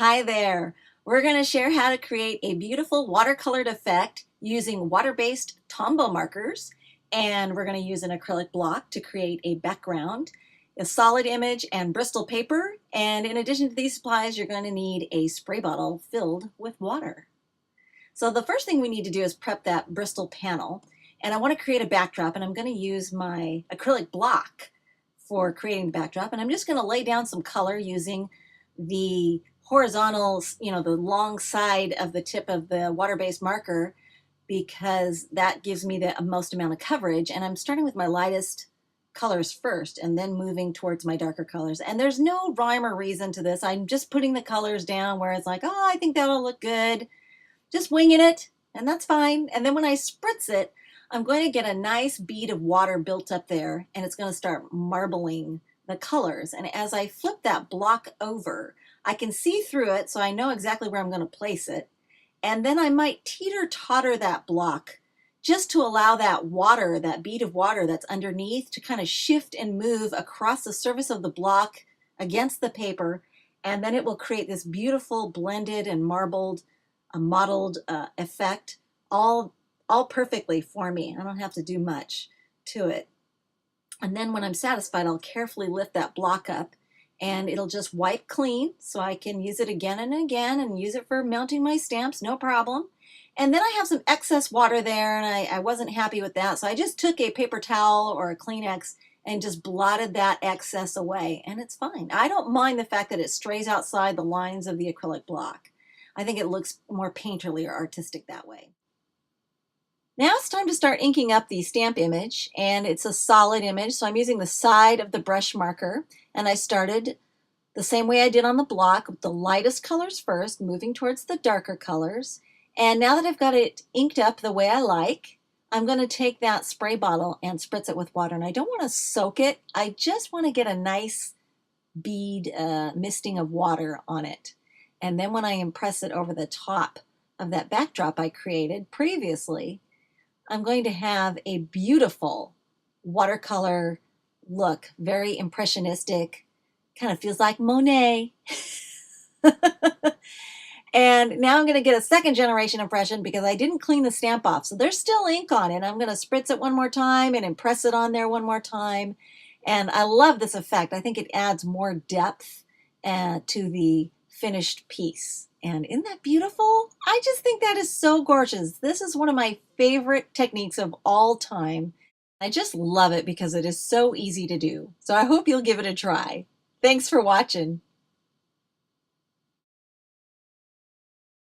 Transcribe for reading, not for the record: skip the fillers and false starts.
Hi there! We're going to share how to create a beautiful watercolored effect using water-based Tombow markers, and we're going to use an acrylic block to create a background, a solid image, and Bristol paper. And in addition to these supplies, you're going to need a spray bottle filled with water. So the first thing we need to do is prep that Bristol panel, and I want to create a backdrop, and I'm going to use my acrylic block for creating the backdrop, and I'm just going to lay down some color using the horizontal, the long side of the tip of the water-based marker, because that gives me the most amount of coverage. And I'm starting with my lightest colors first and then moving towards my darker colors. And there's no rhyme or reason to this. I'm just putting the colors down where it's like, oh, I think that'll look good. Just winging it, and that's fine. And then when I spritz it, I'm going to get a nice bead of water built up there, and it's going to start marbling the colors. And as I flip that block over, I can see through it, so I know exactly where I'm going to place it. And then I might teeter-totter that block just to allow that water, that bead of water that's underneath, to kind of shift and move across the surface of the block against the paper. And then it will create this beautiful blended and marbled, mottled effect, all perfectly for me. I don't have to do much to it. And then when I'm satisfied, I'll carefully lift that block up, and it'll just wipe clean so I can use it again and again and use it for mounting my stamps, no problem. And then I have some excess water there, and I wasn't happy with that, so I just took a paper towel or a Kleenex and just blotted that excess away, and it's fine. I don't mind the fact that it strays outside the lines of the acrylic block. I think it looks more painterly or artistic that way. Now it's time to start inking up the stamp image, and it's a solid image, so I'm using the side of the brush marker, and I started the same way I did on the block, with the lightest colors first, moving towards the darker colors. And now that I've got it inked up the way I like, I'm going to take that spray bottle and spritz it with water. And I don't want to soak it, I just want to get a nice bead misting of water on it. And then when I impress it over the top of that backdrop I created previously, I'm going to have a beautiful watercolor look, very impressionistic, kind of feels like Monet. And now I'm going to get a second generation impression because I didn't clean the stamp off. So there's still ink on it. I'm going to spritz it one more time and impress it on there one more time. And I love this effect. I think it adds more depth to the finished piece. And isn't that beautiful? I just think that is so gorgeous. This is one of my favorite techniques of all time. I just love it because it is so easy to do. So I hope you'll give it a try. Thanks for watching.